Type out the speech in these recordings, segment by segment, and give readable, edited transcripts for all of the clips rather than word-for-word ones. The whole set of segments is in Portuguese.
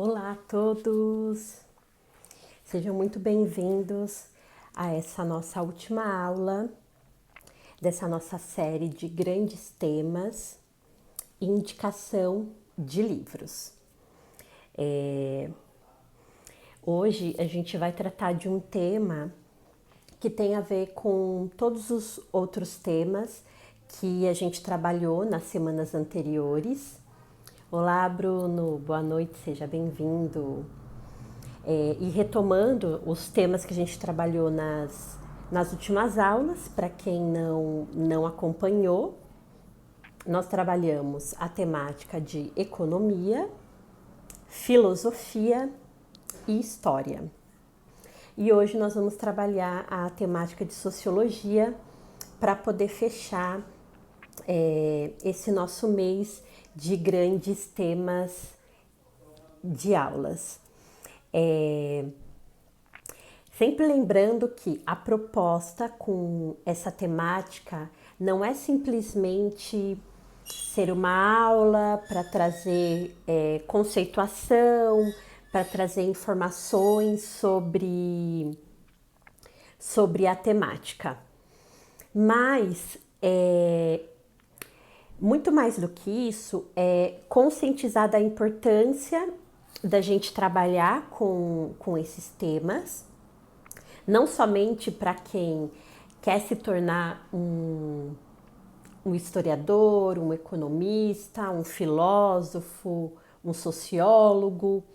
Olá a todos! Sejam muito bem-vindos a essa nossa última aula dessa nossa série de grandes temas e indicação de livros. Hoje a gente vai tratar de um tema que tem a ver com todos os outros temas que a gente trabalhou nas semanas anteriores. Olá, Bruno, boa noite, seja bem-vindo. E retomando os temas que a gente trabalhou nas últimas aulas, para quem não acompanhou, nós trabalhamos a temática de economia, filosofia e história. E hoje nós vamos trabalhar a temática de sociologia para poder fechar esse nosso mês de grandes temas de aulas. Sempre lembrando que a proposta com essa temática não é simplesmente ser uma aula para trazer conceituação, para trazer informações sobre a temática, mas muito mais do que isso é conscientizar da importância da gente trabalhar com esses temas, não somente para quem quer se tornar um historiador, um economista, um filósofo, um sociólogo,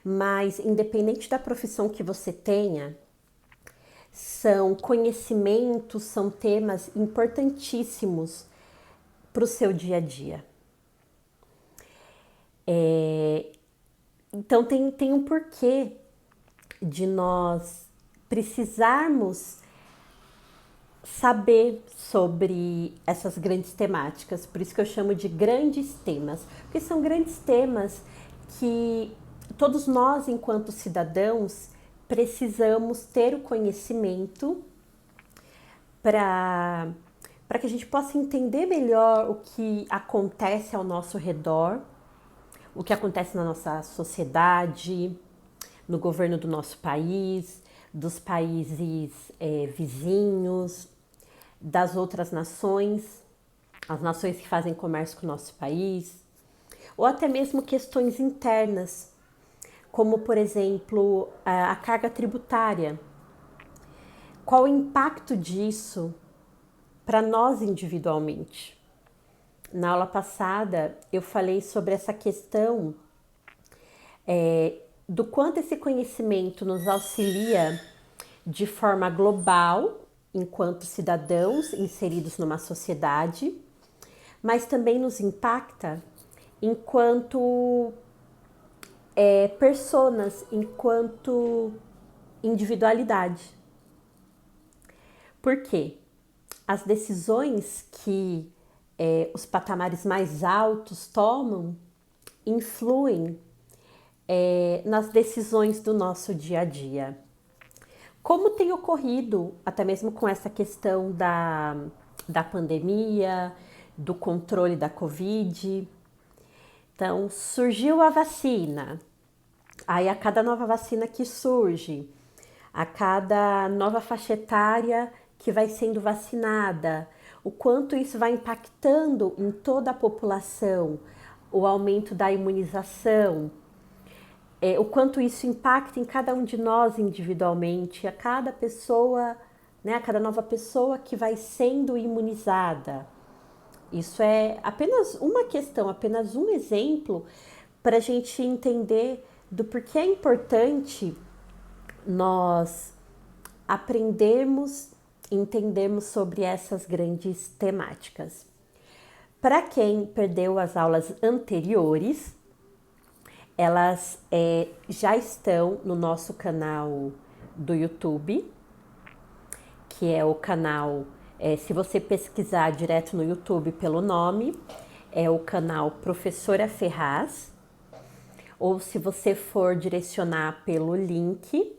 mas independente da profissão que você tenha, são conhecimentos, são temas importantíssimos para o seu dia a dia. Então tem um porquê de nós precisarmos saber sobre essas grandes temáticas, por isso que eu chamo de grandes temas, porque são grandes temas que todos nós, enquanto cidadãos, precisamos ter o conhecimento para que a gente possa entender melhor o que acontece ao nosso redor, o que acontece na nossa sociedade, no governo do nosso país, dos países vizinhos, das outras nações, as nações que fazem comércio com o nosso país, ou até mesmo questões internas, como, por exemplo, a carga tributária. Qual o impacto disso para nós individualmente? Na aula passada, eu falei sobre essa questão do quanto esse conhecimento nos auxilia de forma global, enquanto cidadãos inseridos numa sociedade, mas também nos impacta enquanto personas, enquanto individualidade. Por quê? As decisões que os patamares mais altos tomam influem nas decisões do nosso dia a dia. Como tem ocorrido, até mesmo com essa questão da pandemia, do controle da Covid. Então, surgiu a vacina. Aí, a cada nova vacina que surge, a cada nova faixa etária que vai sendo vacinada, o quanto isso vai impactando em toda a população, o aumento da imunização, o quanto isso impacta em cada um de nós individualmente, a cada pessoa, né, a cada nova pessoa que vai sendo imunizada. Isso é apenas uma questão, apenas um exemplo para a gente entender do porquê é importante nós aprendermos e entendermos sobre essas grandes temáticas. Para quem perdeu as aulas anteriores, elas já estão no nosso canal do YouTube, que é o canal, se você pesquisar direto no YouTube pelo nome, é o canal Professora Ferraz, ou se você for direcionar pelo link,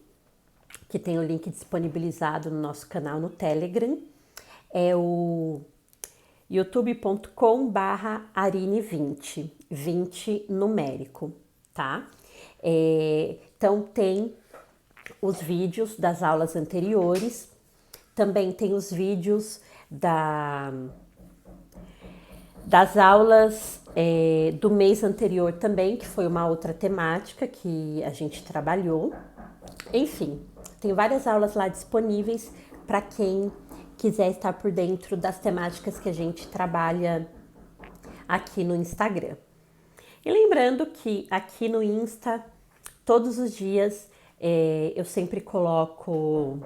que tem o link disponibilizado no nosso canal no Telegram, é o youtube.com/arine20, 20 numérico, tá? Então tem os vídeos das aulas anteriores, também tem os vídeos das aulas do mês anterior também, que foi uma outra temática que a gente trabalhou. Enfim, tem várias aulas lá disponíveis para quem quiser estar por dentro das temáticas que a gente trabalha aqui no Instagram. E lembrando que aqui no Insta, todos os dias, eu sempre coloco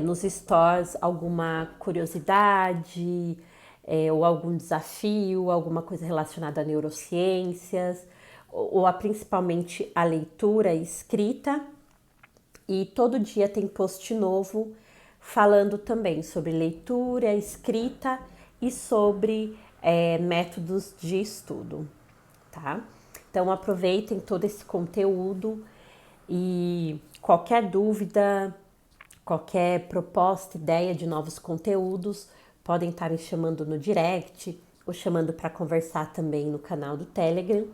nos stories alguma curiosidade, ou algum desafio, alguma coisa relacionada a neurociências, ou principalmente a leitura escrita. E todo dia tem post novo falando também sobre leitura, escrita e sobre métodos de estudo, tá? Então aproveitem todo esse conteúdo e qualquer dúvida, qualquer proposta, ideia de novos conteúdos, podem estar me chamando no direct ou chamando para conversar também no canal do Telegram,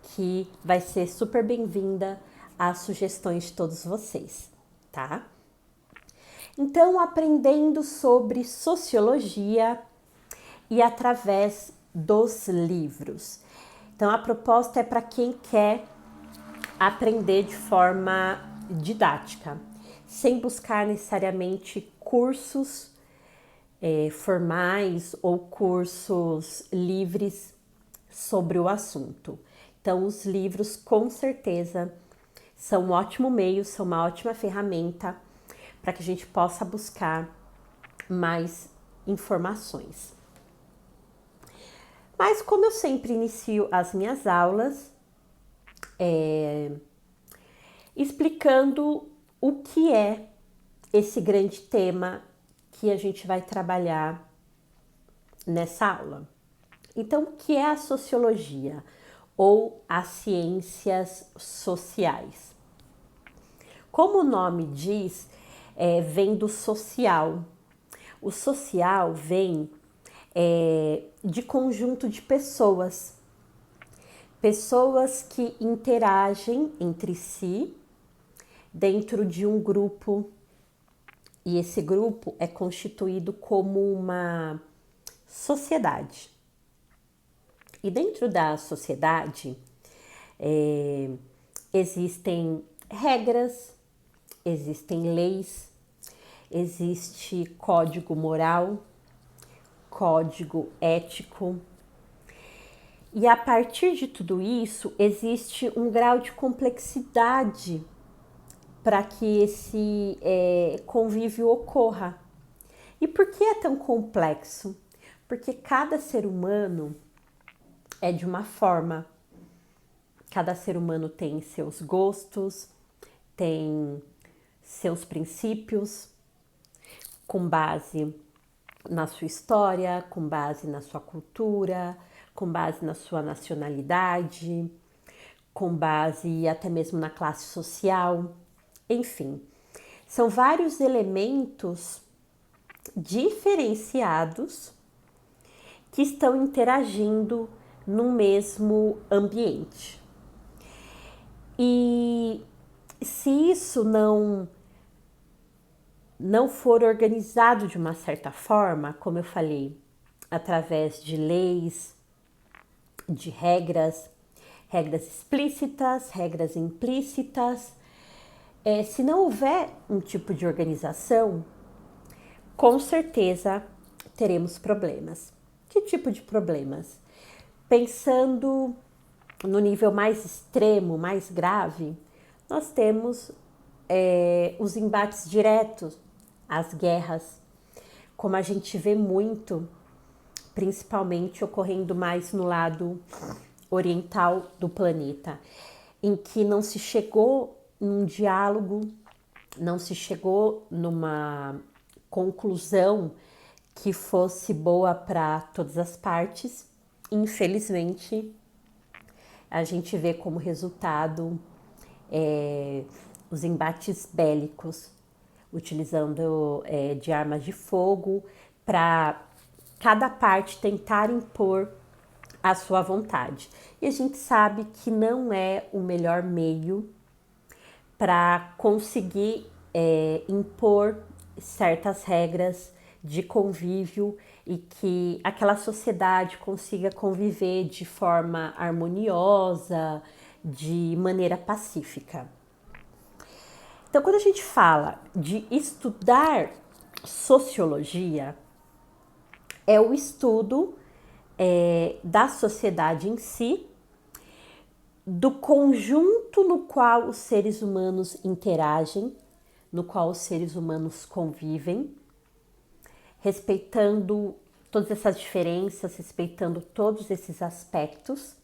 que vai ser super bem-vinda às sugestões de todos vocês, tá? Então, aprendendo sobre sociologia e através dos livros. Então, a proposta é para quem quer aprender de forma didática, sem buscar necessariamente cursos formais ou cursos livres sobre o assunto. Então, os livros, com certeza, são um ótimo meio, são uma ótima ferramenta para que a gente possa buscar mais informações. Mas, como eu sempre inicio as minhas aulas, explicando o que é esse grande tema que a gente vai trabalhar nessa aula. Então, o que é a sociologia ou as ciências sociais? Como o nome diz, vem do social. O social vem de conjunto de pessoas. Pessoas que interagem entre si dentro de um grupo, e esse grupo é constituído como uma sociedade. E dentro da sociedade existem regras, existem leis, existe código moral, código ético. E a partir de tudo isso, existe um grau de complexidade para que esse convívio ocorra. E por que é tão complexo? Porque cada ser humano é de uma forma. Cada ser humano tem seus gostos, tem seus princípios, com base na sua história, com base na sua cultura, com base na sua nacionalidade, com base até mesmo na classe social. Enfim, são vários elementos diferenciados que estão interagindo no mesmo ambiente. E se isso não for organizado de uma certa forma, como eu falei, através de leis, de regras explícitas, regras implícitas, se não houver um tipo de organização, com certeza teremos problemas. Que tipo de problemas? Pensando no nível mais extremo, mais grave, nós temos os embates diretos, as guerras, como a gente vê muito, principalmente ocorrendo mais no lado oriental do planeta, em que não se chegou num diálogo, não se chegou numa conclusão que fosse boa para todas as partes. Infelizmente, a gente vê como resultado os embates bélicos, utilizando de armas de fogo para cada parte tentar impor à sua vontade. E a gente sabe que não é o melhor meio para conseguir impor certas regras de convívio e que aquela sociedade consiga conviver de forma harmoniosa, de maneira pacífica. Então, quando a gente fala de estudar sociologia, é o estudo da sociedade em si, do conjunto no qual os seres humanos interagem, no qual os seres humanos convivem, respeitando todas essas diferenças, respeitando todos esses aspectos,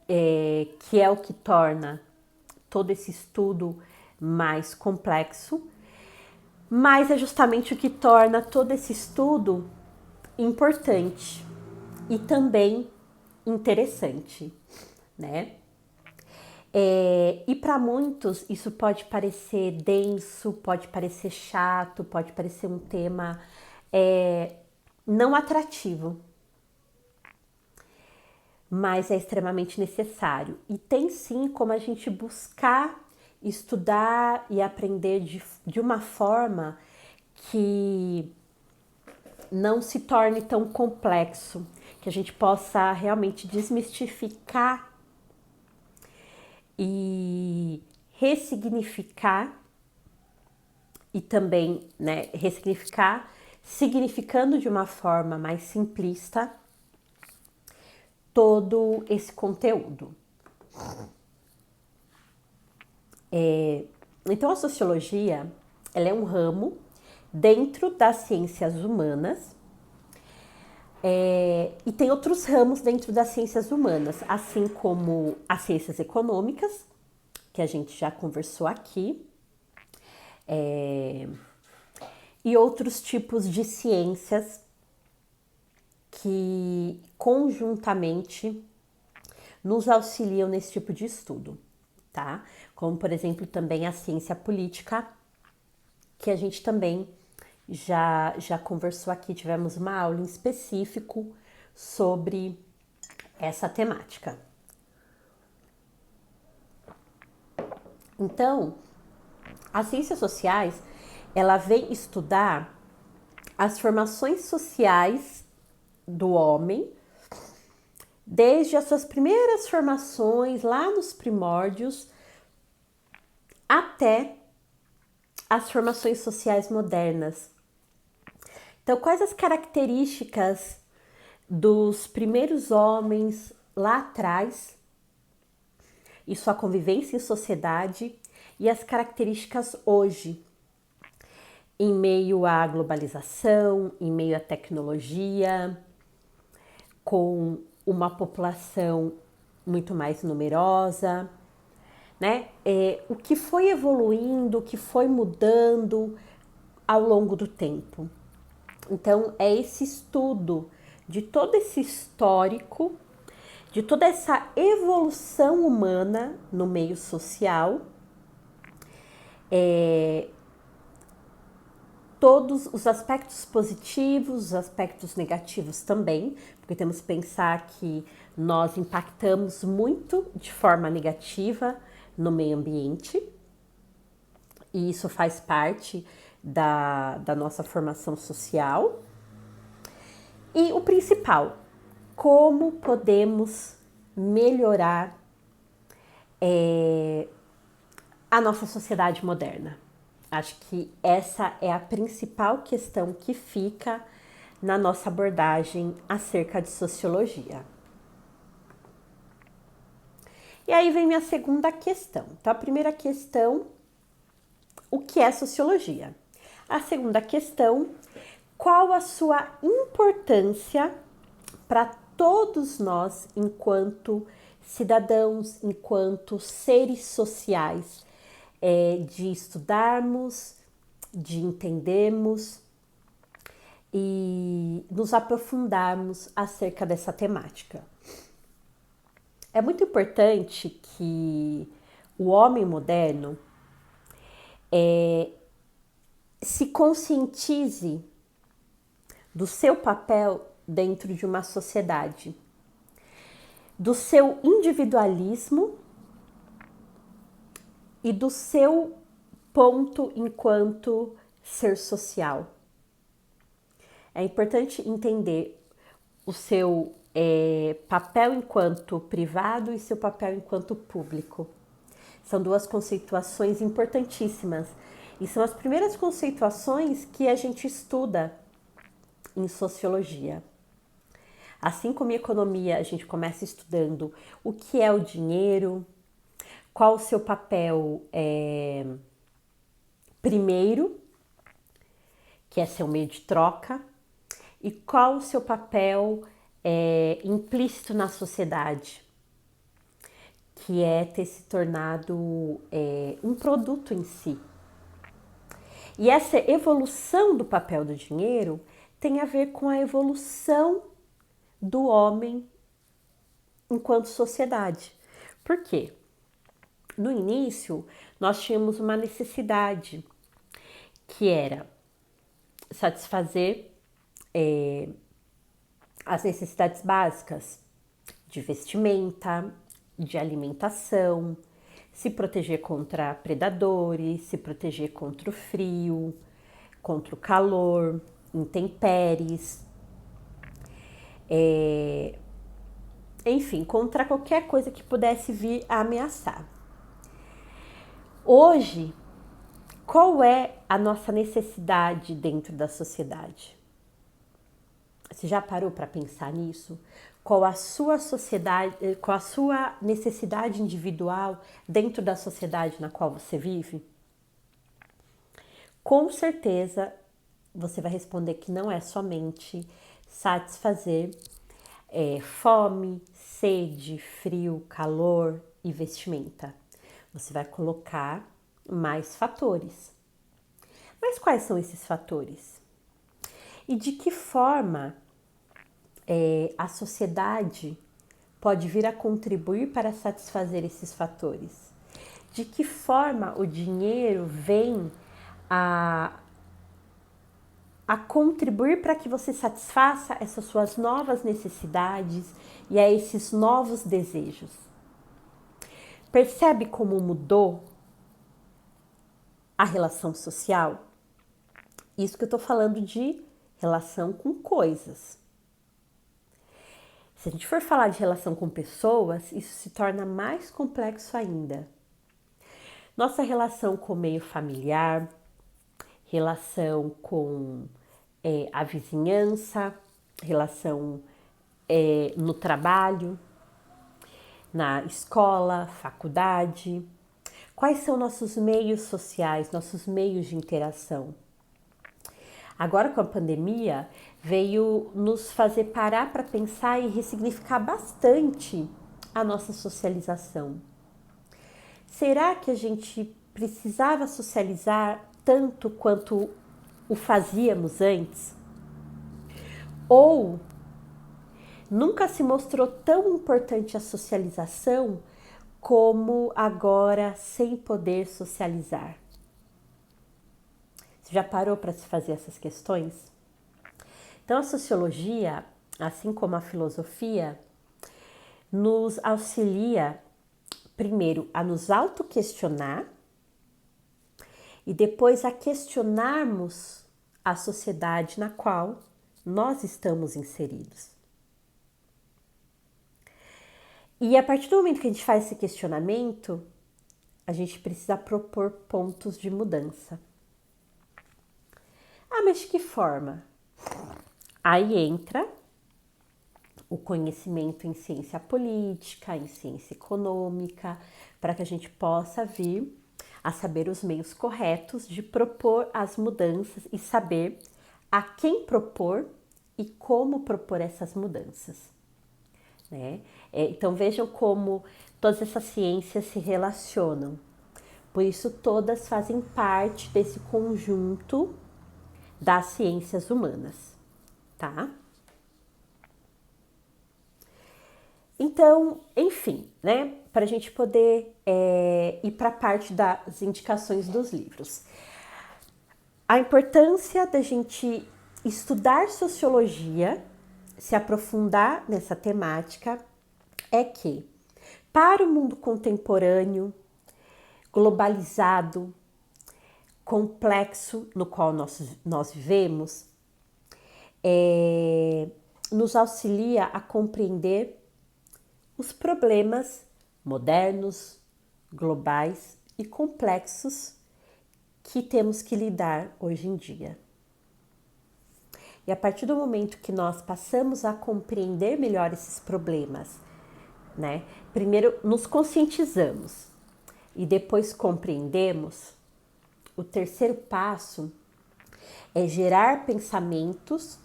que é o que torna todo esse estudo mais complexo, mas é justamente o que torna todo esse estudo importante e também interessante, né? E para muitos isso pode parecer denso, pode parecer chato, pode parecer um tema não atrativo, mas é extremamente necessário. E tem sim como a gente buscar estudar e aprender de uma forma que não se torne tão complexo, que a gente possa realmente desmistificar e ressignificar e também, né, ressignificar, significando de uma forma mais simplista todo esse conteúdo. Então a sociologia, ela é um ramo dentro das ciências humanas e tem outros ramos dentro das ciências humanas, assim como as ciências econômicas, que a gente já conversou aqui, e outros tipos de ciências que conjuntamente nos auxiliam nesse tipo de estudo, tá? Como, por exemplo, também a ciência política, que a gente também já conversou aqui, tivemos uma aula em específico sobre essa temática. Então, as ciências sociais, ela vem estudar as formações sociais do homem, desde as suas primeiras formações lá nos primórdios até as formações sociais modernas. Então, quais as características dos primeiros homens lá atrás e sua convivência em sociedade e as características hoje, em meio à globalização, em meio à tecnologia, com uma população muito mais numerosa, né? O que foi evoluindo, o que foi mudando ao longo do tempo. Então, é esse estudo de todo esse histórico, de toda essa evolução humana no meio social, todos os aspectos positivos, os aspectos negativos também, porque temos que pensar que nós impactamos muito de forma negativa no meio ambiente, e isso faz parte da nossa formação social. E o principal, como podemos melhorar a nossa sociedade moderna. Acho que essa é a principal questão que fica na nossa abordagem acerca de sociologia. E aí vem minha segunda questão. Então, a primeira questão, o que é sociologia? A segunda questão, qual a sua importância para todos nós enquanto cidadãos, enquanto seres sociais, de estudarmos, de entendermos e nos aprofundarmos acerca dessa temática. É muito importante que o homem moderno se conscientize do seu papel dentro de uma sociedade. do seu individualismo e do seu ponto enquanto ser social. É importante entender o seu papel enquanto privado e seu papel enquanto público. São duas conceituações importantíssimas e são as primeiras conceituações que a gente estuda em sociologia. Assim como em economia, a gente começa estudando o que é o dinheiro, qual o seu papel primeiro, que é ser um meio de troca, e qual o seu papel implícito na sociedade, que é ter se tornado um produto em si. E essa evolução do papel do dinheiro tem a ver com a evolução do homem enquanto sociedade. Por quê? No início, nós tínhamos uma necessidade que era satisfazer as necessidades básicas de vestimenta, de alimentação, se proteger contra predadores, se proteger contra o frio, contra o calor, intempéries, enfim, contra qualquer coisa que pudesse vir a ameaçar. Hoje, qual é a nossa necessidade dentro da sociedade? Você já parou para pensar nisso? Qual a sua sociedade, qual a sua necessidade individual dentro da sociedade na qual você vive? Com certeza você vai responder que não é somente satisfazer fome, sede, frio, calor e vestimenta. Você vai colocar mais fatores. Mas quais são esses fatores? E de que forma a sociedade pode vir a contribuir para satisfazer esses fatores? De que forma o dinheiro vem a contribuir para que você satisfaça essas suas novas necessidades e a esses novos desejos? Percebe como mudou a relação social? Isso que eu estou falando de relação com coisas. Se a gente for falar de relação com pessoas, isso se torna mais complexo ainda. Nossa relação com o meio familiar, relação com a vizinhança, relação no trabalho, na escola, faculdade. Quais são nossos meios sociais, nossos meios de interação? Agora, com a pandemia, veio nos fazer parar para pensar e ressignificar bastante a nossa socialização. Será que a gente precisava socializar tanto quanto o fazíamos antes? Ou nunca se mostrou tão importante a socialização como agora sem poder socializar? Você já parou para se fazer essas questões? Então, a sociologia, assim como a filosofia, nos auxilia, primeiro, a nos autoquestionar e depois a questionarmos a sociedade na qual nós estamos inseridos. E a partir do momento que a gente faz esse questionamento, a gente precisa propor pontos de mudança. Ah, mas de que forma? Aí entra o conhecimento em ciência política, em ciência econômica, para que a gente possa vir a saber os meios corretos de propor as mudanças e saber a quem propor e como propor essas mudanças, né? Então vejam como todas essas ciências se relacionam. Por isso todas fazem parte desse conjunto das ciências humanas, tá? Então, enfim, né? Para a gente poder ir para a parte das indicações dos livros. A importância da gente estudar sociologia, se aprofundar nessa temática, é que, para o mundo contemporâneo, globalizado, complexo no qual nós vivemos, nos auxilia a compreender os problemas modernos, globais e complexos que temos que lidar hoje em dia. E a partir do momento que nós passamos a compreender melhor esses problemas, né? Primeiro nos conscientizamos e depois compreendemos, o terceiro passo é gerar pensamentos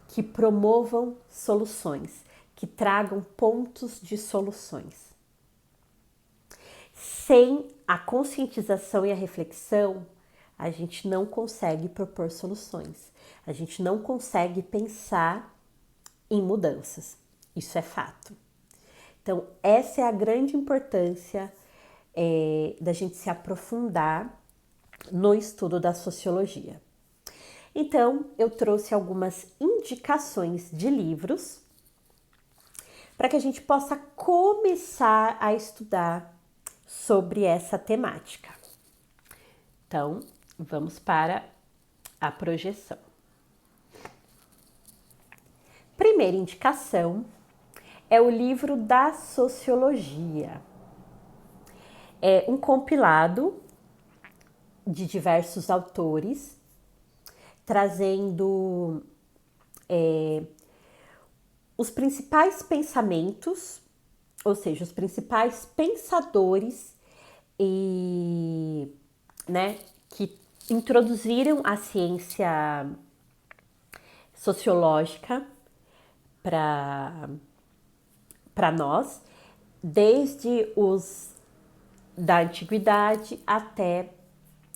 que promovam soluções, que tragam pontos de soluções. Sem a conscientização e a reflexão, a gente não consegue propor soluções, a gente não consegue pensar em mudanças. Isso é fato. Então, essa é a grande importância da gente se aprofundar no estudo da sociologia. Então, eu trouxe algumas indicações de livros para que a gente possa começar a estudar sobre essa temática. Então, vamos para a projeção. Primeira indicação é o livro da Sociologia. É um compilado de diversos autores, trazendo os principais pensamentos, ou seja, os principais pensadores que introduziram a ciência sociológica para nós, desde os da antiguidade até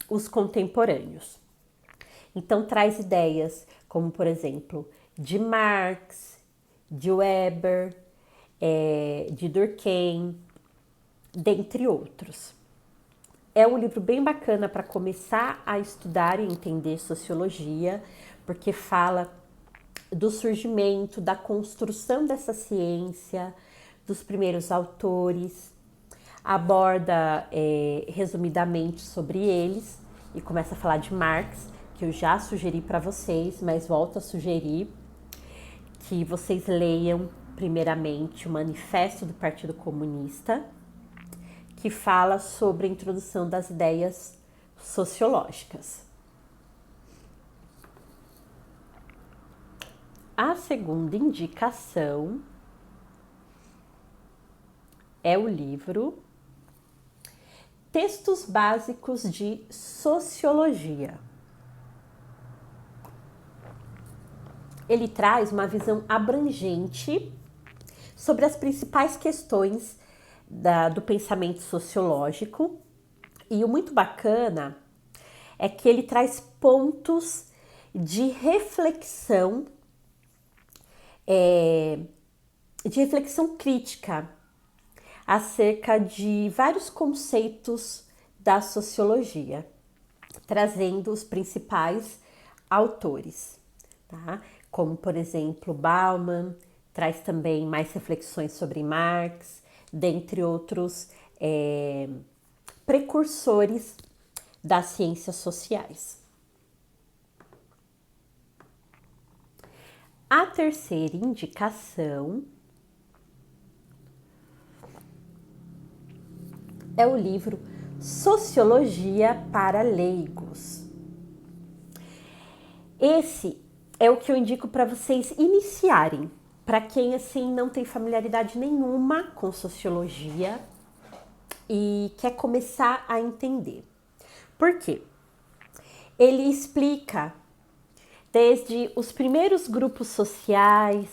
os contemporâneos. Então, traz ideias como, por exemplo, de Marx, de Weber, de Durkheim, dentre outros. É um livro bem bacana para começar a estudar e entender sociologia, porque fala do surgimento, da construção dessa ciência, dos primeiros autores, aborda resumidamente sobre eles e começa a falar de Marx, que eu já sugeri para vocês, mas volto a sugerir que vocês leiam primeiramente o Manifesto do Partido Comunista, que fala sobre a introdução das ideias sociológicas. A segunda indicação é o livro Textos Básicos de Sociologia. Ele traz uma visão abrangente sobre as principais questões do pensamento sociológico, e o muito bacana é que ele traz pontos de reflexão crítica acerca de vários conceitos da sociologia, trazendo os principais autores, tá? Como, por exemplo, Bauman, traz também mais reflexões sobre Marx, dentre outros precursores das ciências sociais. A terceira indicação é o livro Sociologia para Leigos. Esse é o que eu indico para vocês iniciarem, para quem assim não tem familiaridade nenhuma com sociologia e quer começar a entender. Por quê? Ele explica desde os primeiros grupos sociais,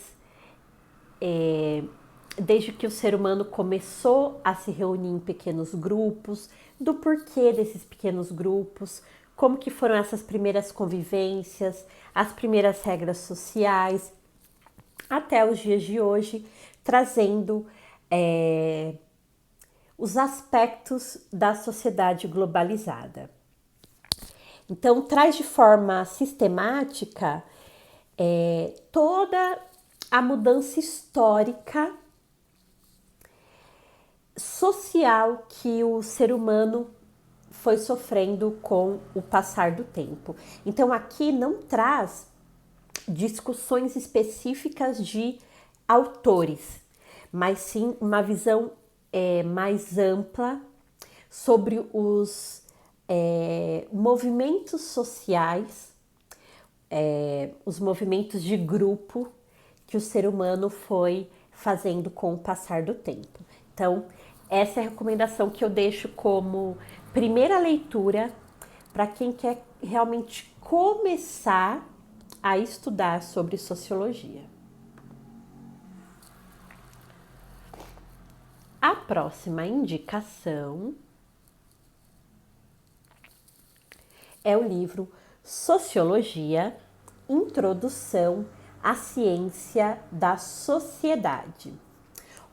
desde que o ser humano começou a se reunir em pequenos grupos, do porquê desses pequenos grupos, como que foram essas primeiras convivências, as primeiras regras sociais, até os dias de hoje, trazendo os aspectos da sociedade globalizada. Então, traz de forma sistemática toda a mudança histórica social que o ser humano foi sofrendo com o passar do tempo. Então aqui não traz discussões específicas de autores, mas sim uma visão mais ampla sobre os movimentos sociais, os movimentos de grupo que o ser humano foi fazendo com o passar do tempo. Então, essa é a recomendação que eu deixo como primeira leitura para quem quer realmente começar a estudar sobre sociologia. A próxima indicação é o livro Sociologia, Introdução à Ciência da Sociedade.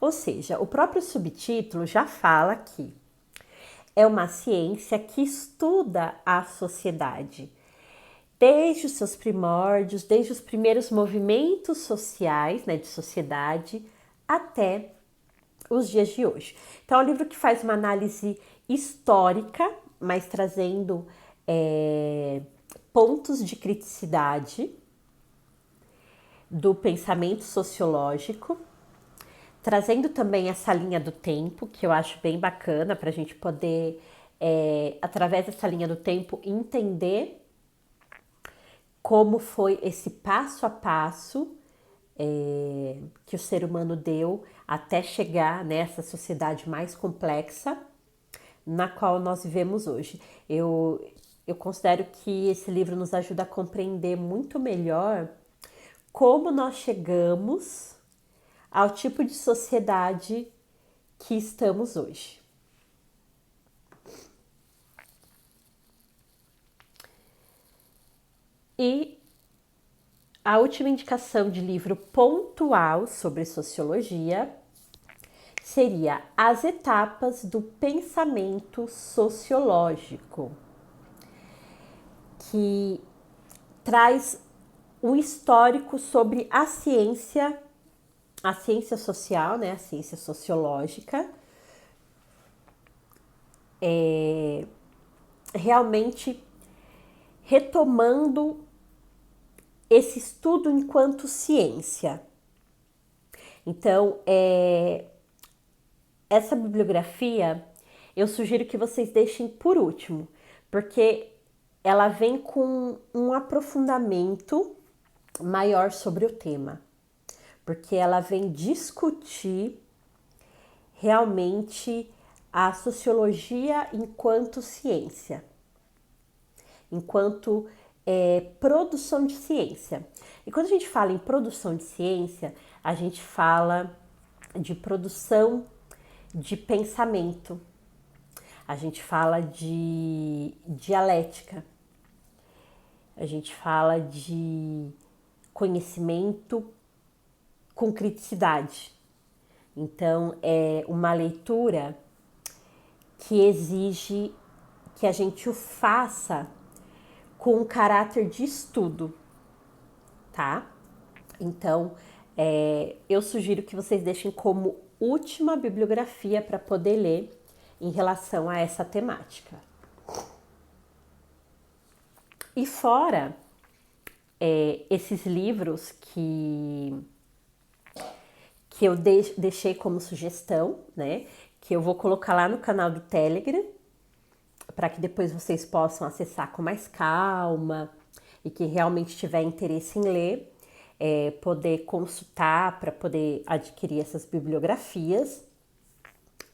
Ou seja, o próprio subtítulo já fala que é uma ciência que estuda a sociedade, desde os seus primórdios, desde os primeiros movimentos sociais, né, de sociedade, até os dias de hoje. Então, é um livro que faz uma análise histórica, mas trazendo pontos de criticidade do pensamento sociológico, trazendo também essa linha do tempo, que eu acho bem bacana para a gente poder, através dessa linha do tempo, entender como foi esse passo a passo que o ser humano deu até chegar nessa sociedade mais complexa na qual nós vivemos hoje. Eu considero que esse livro nos ajuda a compreender muito melhor como nós chegamos ao tipo de sociedade que estamos hoje. E a última indicação de livro pontual sobre sociologia seria As Etapas do Pensamento Sociológico, que traz um histórico sobre a ciência social, né, a ciência sociológica, realmente retomando esse estudo enquanto ciência. Então, essa bibliografia eu sugiro que vocês deixem por último, porque ela vem com um aprofundamento maior sobre o tema, porque ela vem discutir realmente a sociologia enquanto ciência, enquanto produção de ciência. E quando a gente fala em produção de ciência, a gente fala de produção de pensamento, a gente fala de dialética, a gente fala de conhecimento com criticidade. Então, é uma leitura que exige que a gente o faça com um caráter de estudo, tá? Então, eu sugiro que vocês deixem como última bibliografia para poder ler em relação a essa temática. E fora esses livros que eu deixei como sugestão, né? Que eu vou colocar lá no canal do Telegram, para que depois vocês possam acessar com mais calma e quem realmente tiver interesse em ler, poder consultar para poder adquirir essas bibliografias.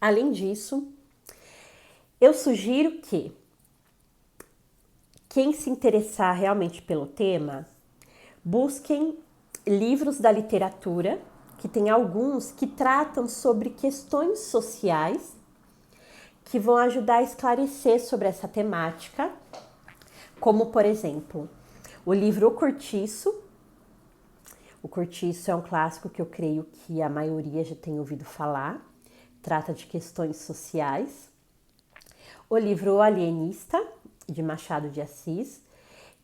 Além disso, eu sugiro que quem se interessar realmente pelo tema, busquem livros da literatura, que tem alguns que tratam sobre questões sociais que vão ajudar a esclarecer sobre essa temática, como, por exemplo, o livro O Cortiço. O Cortiço é um clássico que eu creio que a maioria já tem ouvido falar, trata de questões sociais. O livro O Alienista, de Machado de Assis,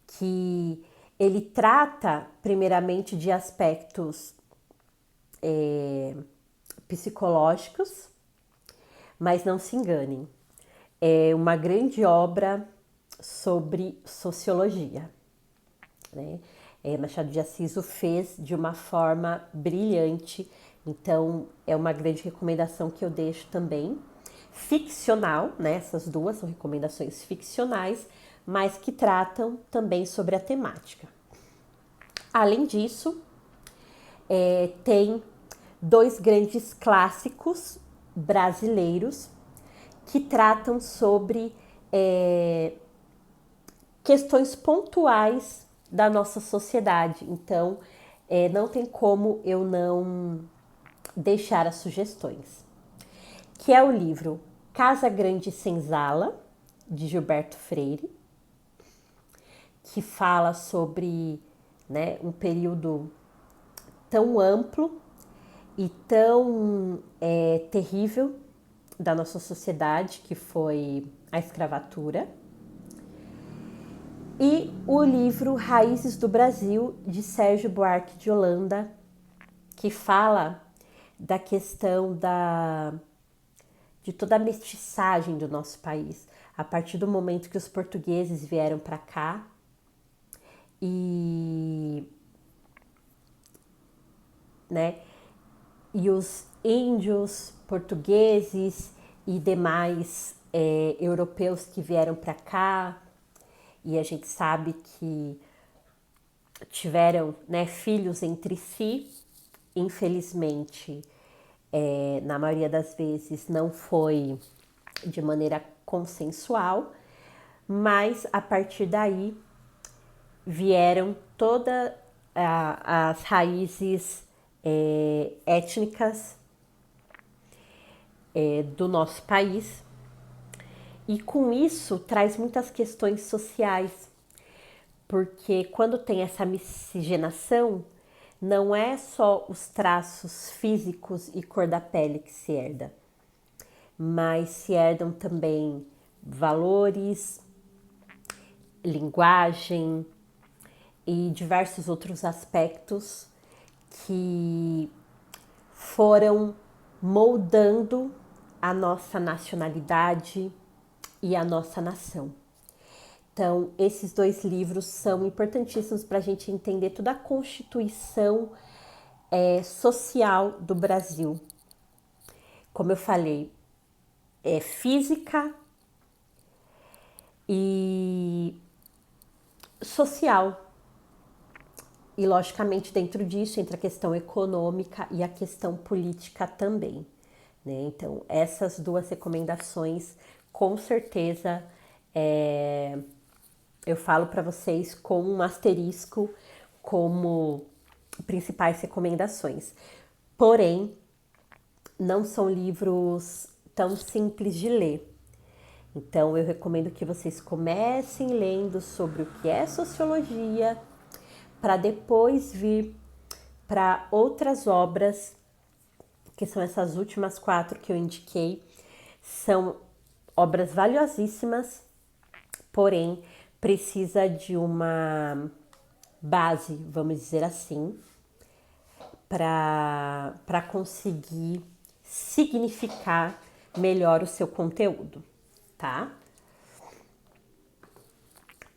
que ele trata primeiramente de aspectos psicológicos, mas não se enganem, é uma grande obra sobre sociologia, né? Machado de Assis o fez de uma forma brilhante, então é uma grande recomendação que eu deixo também. Ficcional, né? Essas duas são recomendações ficcionais, mas que tratam também sobre a temática. Além disso, tem dois grandes clássicos brasileiros que tratam sobre questões pontuais da nossa sociedade. Então, não tem como eu não deixar as sugestões. Que é o livro Casa Grande e Senzala, de Gilberto Freire, que fala sobre, né, um período tão amplo e tão terrível da nossa sociedade, que foi a escravatura. E o livro Raízes do Brasil, de Sérgio Buarque de Holanda, que fala da questão de toda a mestiçagem do nosso país, a partir do momento que os portugueses vieram para cá e, né, e os índios, portugueses e demais europeus que vieram para cá, e a gente sabe que tiveram, né, filhos entre si, infelizmente, na maioria das vezes não foi de maneira consensual, mas a partir daí vieram todas as raízes étnicas do nosso país, e com isso traz muitas questões sociais, porque quando tem essa miscigenação, não é só os traços físicos e cor da pele que se herda, mas se herdam também valores, linguagem e diversos outros aspectos que foram moldando a nossa nacionalidade e a nossa nação. Então, esses dois livros são importantíssimos para a gente entender toda a constituição social do Brasil. Como eu falei, é física e social. E, logicamente, dentro disso entra a questão econômica e a questão política também, né? Então, essas duas recomendações, com certeza, eu falo para vocês com um asterisco como principais recomendações. Porém, não são livros tão simples de ler. Então, eu recomendo que vocês comecem lendo sobre o que é sociologia, para depois vir para outras obras, que são essas últimas 4 que eu indiquei. São obras valiosíssimas, porém precisa de uma base, vamos dizer assim, para conseguir significar melhor o seu conteúdo, tá?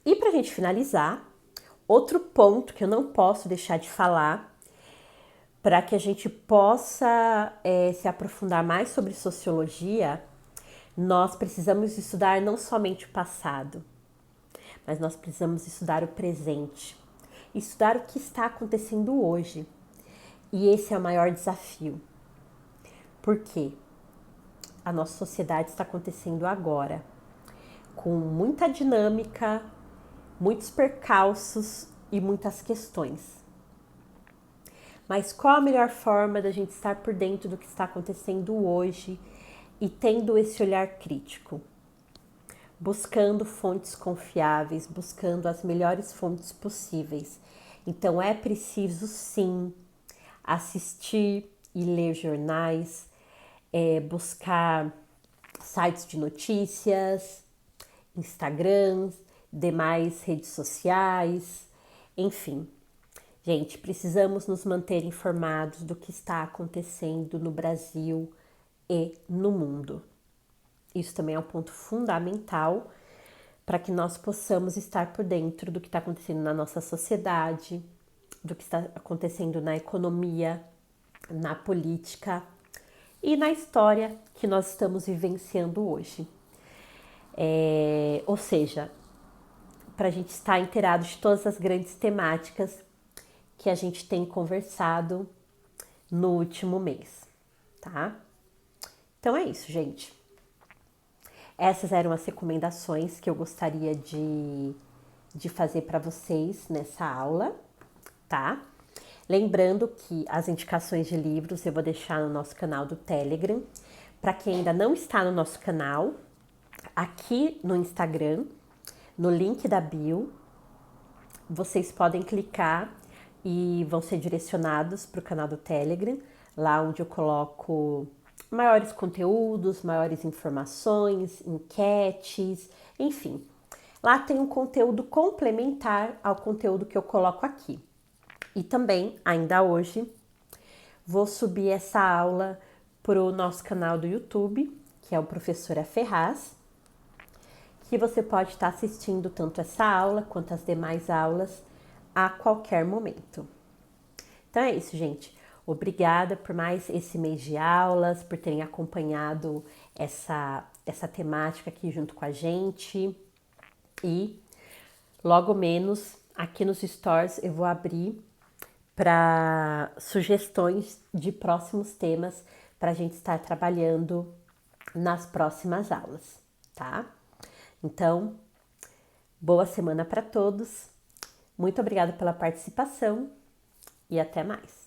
E para a gente finalizar, outro ponto que eu não posso deixar de falar, para que a gente possa se aprofundar mais sobre sociologia, nós precisamos estudar não somente o passado, mas nós precisamos estudar o presente, estudar o que está acontecendo hoje. E esse é o maior desafio. Por quê? A nossa sociedade está acontecendo agora, com muita dinâmica, muitos percalços e muitas questões. Mas qual a melhor forma da gente estar por dentro do que está acontecendo hoje e tendo esse olhar crítico? Buscando fontes confiáveis, buscando as melhores fontes possíveis. Então é preciso sim assistir e ler jornais, buscar sites de notícias, Instagrams, demais redes sociais, enfim. Gente, precisamos nos manter informados do que está acontecendo no Brasil e no mundo. isso também é um ponto fundamental para que nós possamos estar por dentro do que está acontecendo na nossa sociedade, do que está acontecendo na economia, na política e na história que nós estamos vivenciando hoje. Ou seja, para a gente estar inteirado de todas as grandes temáticas que a gente tem conversado no último mês, tá? Então é isso, gente. Essas eram as recomendações que eu gostaria de fazer para vocês nessa aula, tá? Lembrando que as indicações de livros eu vou deixar no nosso canal do Telegram. Para quem ainda não está no nosso canal, aqui no Instagram, no link da bio, vocês podem clicar e vão ser direcionados para o canal do Telegram, lá onde eu coloco maiores conteúdos, maiores informações, enquetes, enfim. Lá tem um conteúdo complementar ao conteúdo que eu coloco aqui. E também, ainda hoje, vou subir essa aula para o nosso canal do YouTube, que é o Professora Ferraz, que você pode estar assistindo tanto essa aula quanto as demais aulas a qualquer momento. Então é isso, gente. Obrigada por mais esse mês de aulas, por terem acompanhado essa temática aqui junto com a gente. E logo menos aqui nos stores eu vou abrir para sugestões de próximos temas para a gente estar trabalhando nas próximas aulas, tá? Então, boa semana para todos. Muito obrigada pela participação e até mais.